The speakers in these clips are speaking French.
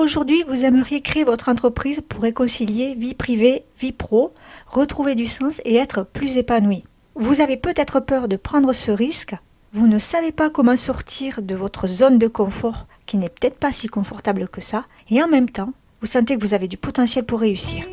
Aujourd'hui, vous aimeriez créer votre entreprise pour réconcilier vie privée, vie pro, retrouver du sens et être plus épanoui. Vous avez peut-être peur de prendre ce risque, vous ne savez pas comment sortir de votre zone de confort qui n'est peut-être pas si confortable que ça, et en même temps, vous sentez que vous avez du potentiel pour réussir.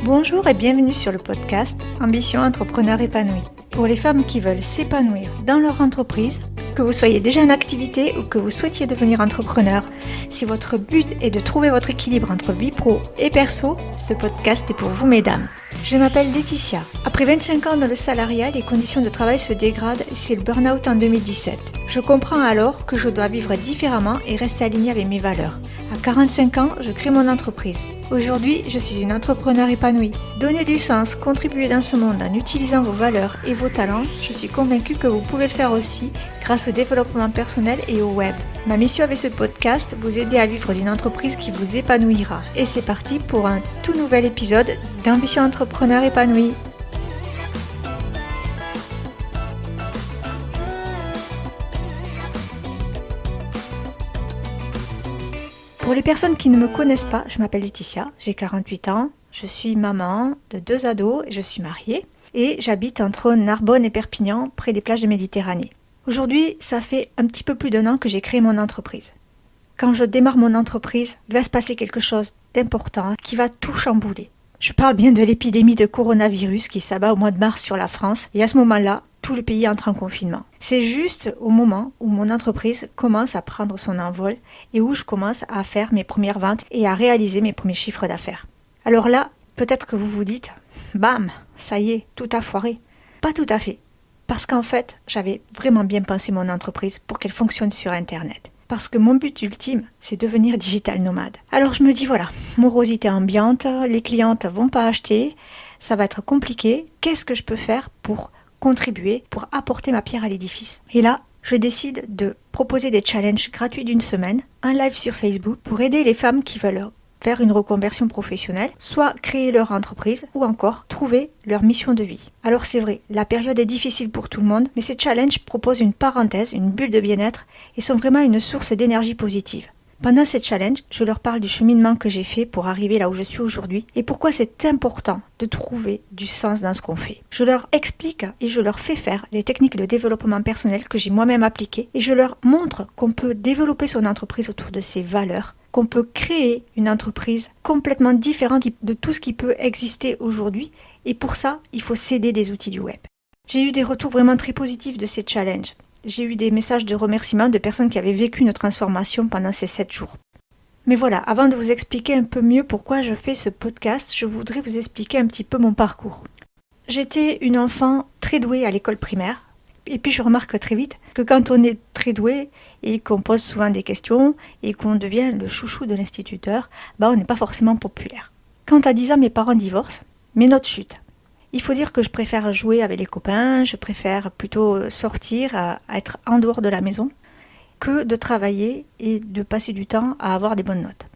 Bonjour et bienvenue sur le podcast Ambition Entrepreneur Épanoui. Pour les femmes qui veulent s'épanouir dans leur entreprise, que vous soyez déjà en activité ou que vous souhaitiez devenir entrepreneur, si votre but est de trouver votre équilibre entre vie pro et perso, ce podcast est pour vous mesdames. Je m'appelle Laetitia. Après 25 ans dans le salariat, les conditions de travail se dégradent et c'est le burn-out en 2017. Je comprends alors que je dois vivre différemment et rester alignée avec mes valeurs. À 45 ans, je crée mon entreprise. Aujourd'hui, je suis une entrepreneure épanouie. Donner du sens, contribuer dans ce monde en utilisant vos valeurs et vos talents, je suis convaincue que vous pouvez le faire aussi grâce au développement personnel et au web. Ma mission avec ce podcast, vous aider à vivre d'une entreprise qui vous épanouira. Et c'est parti pour un tout nouvel épisode d'Ambition Entrepreneur Épanoui. Pour les personnes qui ne me connaissent pas, je m'appelle Laetitia, j'ai 48 ans, je suis maman de 2 ados et je suis mariée et j'habite entre Narbonne et Perpignan, près des plages de Méditerranée. Aujourd'hui, ça fait un petit peu plus d'1 an que j'ai créé mon entreprise. Quand je démarre mon entreprise, il va se passer quelque chose d'important qui va tout chambouler. Je parle bien de l'épidémie de coronavirus qui s'abat au mois de mars sur la France et à ce moment-là, tout le pays entre en confinement. C'est juste au moment où mon entreprise commence à prendre son envol et où je commence à faire mes premières ventes et à réaliser mes premiers chiffres d'affaires. Alors là, peut-être que vous vous dites, bam, ça y est, tout a foiré. Pas tout à fait. Parce qu'en fait, j'avais vraiment bien pensé mon entreprise pour qu'elle fonctionne sur Internet. Parce que mon but ultime, c'est devenir digital nomade. Alors je me dis voilà, morosité ambiante, les clientes vont pas acheter, ça va être compliqué. Qu'est-ce que je peux faire pour contribuer, pour apporter ma pierre à l'édifice? Et là, je décide de proposer des challenges gratuits d'1 semaine, un live sur Facebook pour aider les femmes qui veulent faire une reconversion professionnelle, soit créer leur entreprise ou encore trouver leur mission de vie. Alors c'est vrai, la période est difficile pour tout le monde, mais ces challenges proposent une parenthèse, une bulle de bien-être et sont vraiment une source d'énergie positive. Pendant ces challenges, je leur parle du cheminement que j'ai fait pour arriver là où je suis aujourd'hui et pourquoi c'est important de trouver du sens dans ce qu'on fait. Je leur explique et je leur fais faire les techniques de développement personnel que j'ai moi-même appliquées et je leur montre qu'on peut développer son entreprise autour de ses valeurs, qu'on peut créer une entreprise complètement différente de tout ce qui peut exister aujourd'hui et pour ça, il faut s'aider des outils du web. J'ai eu des retours vraiment très positifs de ces challenges. J'ai eu des messages de remerciement de personnes qui avaient vécu une transformation pendant ces 7 jours. Mais voilà, avant de vous expliquer un peu mieux pourquoi je fais ce podcast, je voudrais vous expliquer un petit peu mon parcours. J'étais une enfant très douée à l'école primaire, et puis je remarque très vite que quand on est très doué et qu'on pose souvent des questions et qu'on devient le chouchou de l'instituteur, on n'est pas forcément populaire. Quand à 10 ans mes parents divorcent, mes notes chutent. Il faut dire que je préfère jouer avec les copains, je préfère plutôt sortir, à être en dehors de la maison, que de travailler et de passer du temps à avoir des bonnes notes.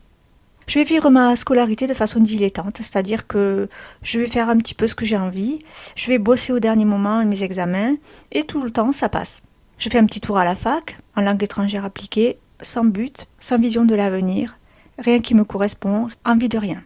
Je vais vivre ma scolarité de façon dilettante, c'est-à-dire que je vais faire un petit peu ce que j'ai envie, je vais bosser au dernier moment mes examens, et tout le temps ça passe. Je fais un petit tour à la fac, en langue étrangère appliquée, sans but, sans vision de l'avenir, rien qui me correspond, envie de rien.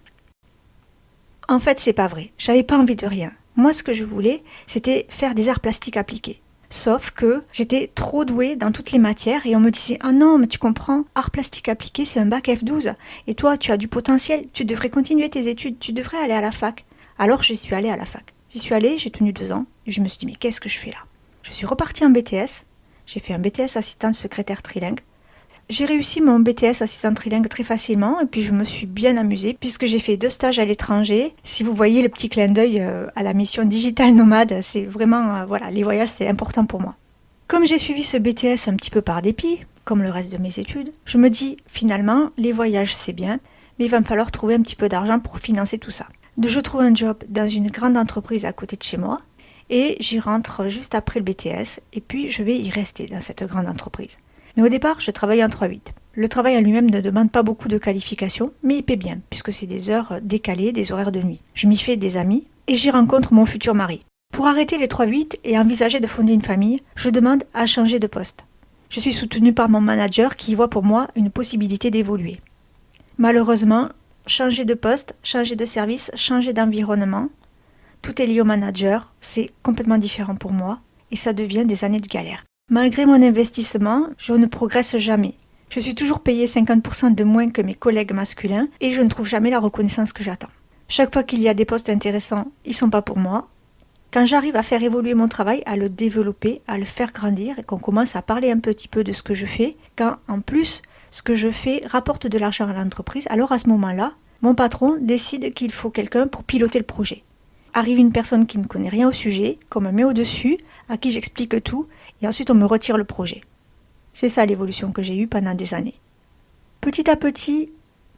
En fait, c'est pas vrai. J'avais pas envie de rien. Moi, ce que je voulais, c'était faire des arts plastiques appliqués. Sauf que j'étais trop douée dans toutes les matières et on me disait « Ah non, mais tu comprends, arts plastiques appliqués, c'est un bac F12. Et toi, tu as du potentiel, tu devrais continuer tes études, tu devrais aller à la fac. » Alors, je suis allée à la fac. J'y suis allée, j'ai tenu 2 ans et je me suis dit « Mais qu'est-ce que je fais là ?» Je suis repartie en BTS. J'ai fait un BTS assistante secrétaire trilingue. J'ai réussi mon BTS assistant trilingue très facilement et puis je me suis bien amusée puisque j'ai fait 2 stages à l'étranger. Si vous voyez le petit clin d'œil à la mission Digital Nomade, c'est vraiment, les voyages c'est important pour moi. Comme j'ai suivi ce BTS un petit peu par dépit, comme le reste de mes études, je me dis finalement les voyages c'est bien, mais il va me falloir trouver un petit peu d'argent pour financer tout ça. Donc je trouve un job dans une grande entreprise à côté de chez moi et j'y rentre juste après le BTS et puis je vais y rester dans cette grande entreprise. Mais au départ, je travaillais en 3-8. Le travail en lui-même ne demande pas beaucoup de qualifications, mais il paie bien, puisque c'est des heures décalées, des horaires de nuit. Je m'y fais des amis, et j'y rencontre mon futur mari. Pour arrêter les 3-8 et envisager de fonder une famille, je demande à changer de poste. Je suis soutenue par mon manager qui y voit pour moi une possibilité d'évoluer. Malheureusement, changer de poste, changer de service, changer d'environnement, tout est lié au manager, c'est complètement différent pour moi et ça devient des années de galère. Malgré mon investissement, je ne progresse jamais. Je suis toujours payée 50% de moins que mes collègues masculins et je ne trouve jamais la reconnaissance que j'attends. Chaque fois qu'il y a des postes intéressants, ils ne sont pas pour moi. Quand j'arrive à faire évoluer mon travail, à le développer, à le faire grandir et qu'on commence à parler un petit peu de ce que je fais, quand en plus ce que je fais rapporte de l'argent à l'entreprise, alors à ce moment-là, mon patron décide qu'il faut quelqu'un pour piloter le projet. Arrive une personne qui ne connaît rien au sujet, qu'on me met au-dessus, à qui j'explique tout, et ensuite on me retire le projet. C'est ça l'évolution que j'ai eue pendant des années. Petit à petit,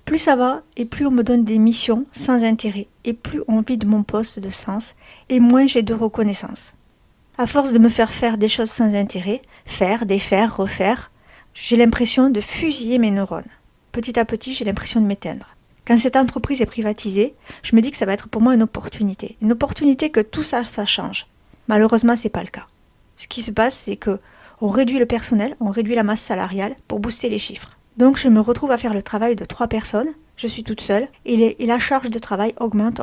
plus ça va et plus on me donne des missions sans intérêt et plus on vide mon poste de sens et moins j'ai de reconnaissance. À force de me faire des choses sans intérêt, faire, défaire, refaire, j'ai l'impression de fusiller mes neurones. Petit à petit, j'ai l'impression de m'éteindre. Quand cette entreprise est privatisée, je me dis que ça va être pour moi une opportunité. Une opportunité que tout ça change. Malheureusement, c'est pas le cas. Ce qui se passe, c'est que on réduit le personnel, on réduit la masse salariale pour booster les chiffres. Donc je me retrouve à faire le travail de 3 personnes, je suis toute seule, et la charge de travail augmente.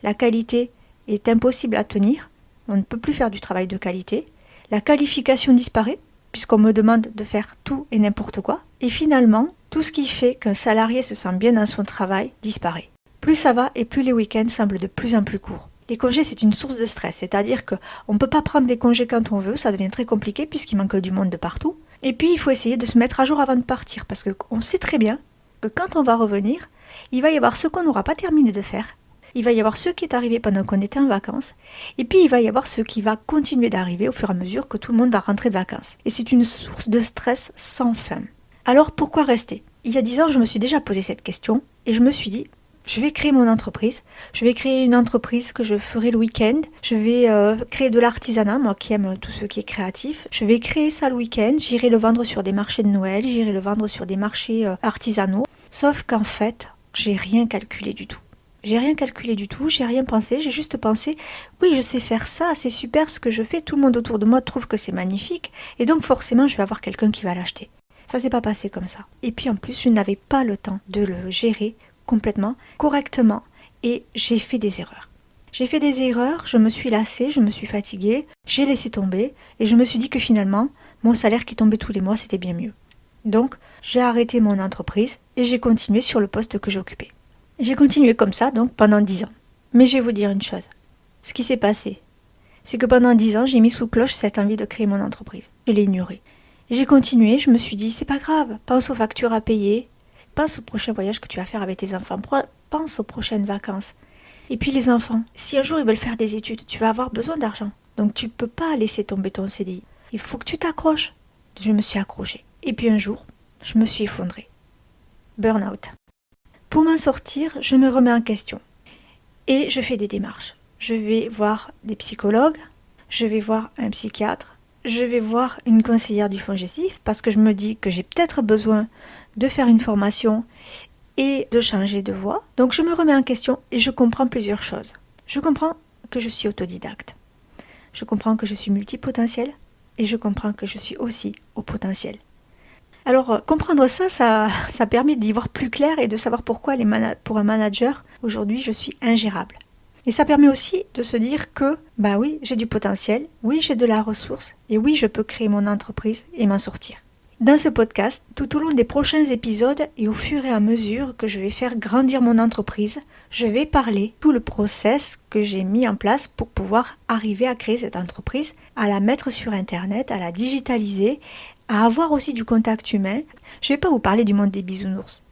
La qualité est impossible à tenir, on ne peut plus faire du travail de qualité. La qualification disparaît, puisqu'on me demande de faire tout et n'importe quoi. Et finalement, tout ce qui fait qu'un salarié se sent bien dans son travail disparaît. Plus ça va et plus les week-ends semblent de plus en plus courts. Les congés, c'est une source de stress, c'est-à-dire qu'on ne peut pas prendre des congés quand on veut, ça devient très compliqué puisqu'il manque du monde de partout. Et puis, il faut essayer de se mettre à jour avant de partir parce qu'on sait très bien que quand on va revenir, il va y avoir ce qu'on n'aura pas terminé de faire, il va y avoir ce qui est arrivé pendant qu'on était en vacances, et puis il va y avoir ce qui va continuer d'arriver au fur et à mesure que tout le monde va rentrer de vacances. Et c'est une source de stress sans fin. Alors, pourquoi rester ? Il y a 10 ans, je me suis déjà posé cette question et je me suis dit, je vais créer mon entreprise. Je vais créer une entreprise que je ferai le week-end. Je vais créer de l'artisanat, moi qui aime tout ce qui est créatif. Je vais créer ça le week-end. J'irai le vendre sur des marchés de Noël. J'irai le vendre sur des marchés artisanaux. Sauf qu'en fait, j'ai rien calculé du tout. J'ai rien pensé. J'ai juste pensé, oui, je sais faire ça, c'est super ce que je fais. Tout le monde autour de moi trouve que c'est magnifique. Et donc forcément, je vais avoir quelqu'un qui va l'acheter. Ça s'est pas passé comme ça. Et puis en plus, je n'avais pas le temps de le gérer complètement, correctement, et j'ai fait des erreurs. Je me suis lassée, je me suis fatiguée, j'ai laissé tomber, et je me suis dit que finalement, mon salaire qui tombait tous les mois, c'était bien mieux. Donc, j'ai arrêté mon entreprise, et j'ai continué sur le poste que j'occupais. J'ai continué comme ça, donc, pendant 10 ans. Mais je vais vous dire une chose. Ce qui s'est passé, c'est que pendant 10 ans, j'ai mis sous cloche cette envie de créer mon entreprise. Je l'ai ignorée. J'ai continué, je me suis dit, c'est pas grave, pense aux factures à payer, pense au prochain voyage que tu vas faire avec tes enfants. Pense aux prochaines vacances. Et puis les enfants, si un jour ils veulent faire des études, tu vas avoir besoin d'argent. Donc tu ne peux pas laisser tomber ton CDI. Il faut que tu t'accroches. Je me suis accrochée. Et puis un jour, je me suis effondrée. Burn-out. Pour m'en sortir, je me remets en question. Et je fais des démarches. Je vais voir des psychologues, je vais voir un psychiatre, je vais voir une conseillère du FONGECIF parce que je me dis que j'ai peut-être besoin de faire une formation et de changer de voie. Donc je me remets en question et je comprends plusieurs choses. Je comprends que je suis autodidacte. Je comprends que je suis multipotentiel et je comprends que je suis aussi au potentiel. Alors comprendre ça permet d'y voir plus clair et de savoir pourquoi pour un manager, aujourd'hui je suis ingérable. Et ça permet aussi de se dire que, oui, j'ai du potentiel, oui, j'ai de la ressource, et oui, je peux créer mon entreprise et m'en sortir. Dans ce podcast, tout au long des prochains épisodes et au fur et à mesure que je vais faire grandir mon entreprise, je vais parler tout le process que j'ai mis en place pour pouvoir arriver à créer cette entreprise, à la mettre sur Internet, à la digitaliser, à avoir aussi du contact humain. Je ne vais pas vous parler du monde des bisounours.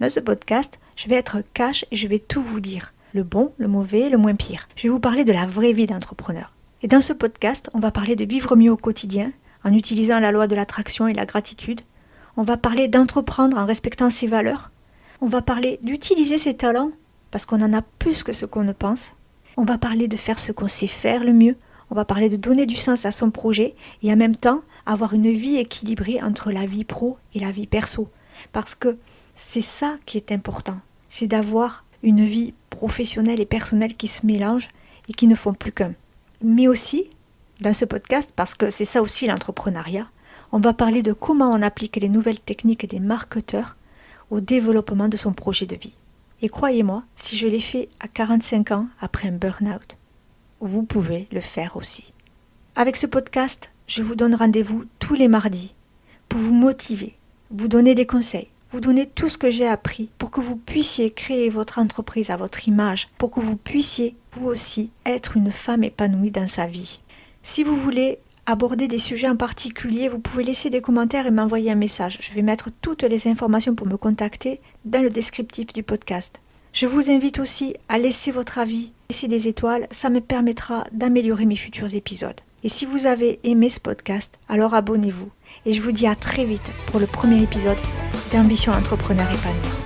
Dans ce podcast, je vais être cash et je vais tout vous dire. Le bon, le mauvais, le moins pire. Je vais vous parler de la vraie vie d'entrepreneur. Et dans ce podcast, on va parler de vivre mieux au quotidien, en utilisant la loi de l'attraction et la gratitude. On va parler d'entreprendre en respectant ses valeurs. On va parler d'utiliser ses talents, parce qu'on en a plus que ce qu'on ne pense. On va parler de faire ce qu'on sait faire le mieux. On va parler de donner du sens à son projet et en même temps avoir une vie équilibrée entre la vie pro et la vie perso. Parce que c'est ça qui est important. C'est d'avoir une vie professionnelle et personnelle qui se mélangent et qui ne font plus qu'un. Mais aussi, dans ce podcast, parce que c'est ça aussi l'entrepreneuriat, On va parler de comment on applique les nouvelles techniques des marketeurs au développement de son projet de vie. Et croyez-moi, si je l'ai fait à 45 ans après un burn-out, vous pouvez le faire aussi. Avec ce podcast, je vous donne rendez-vous tous les mardis pour vous motiver, vous donner des conseils, vous donner tout ce que j'ai appris pour que vous puissiez créer votre entreprise à votre image, pour que vous puissiez, vous aussi, être une femme épanouie dans sa vie. Si vous voulez aborder des sujets en particulier, vous pouvez laisser des commentaires et m'envoyer un message. Je vais mettre toutes les informations pour me contacter dans le descriptif du podcast. Je vous invite aussi à laisser votre avis, laisser des étoiles, ça me permettra d'améliorer mes futurs épisodes. Et si vous avez aimé ce podcast, alors abonnez-vous. Et je vous dis à très vite pour le premier épisode d'Ambition Entrepreneur Épanouie.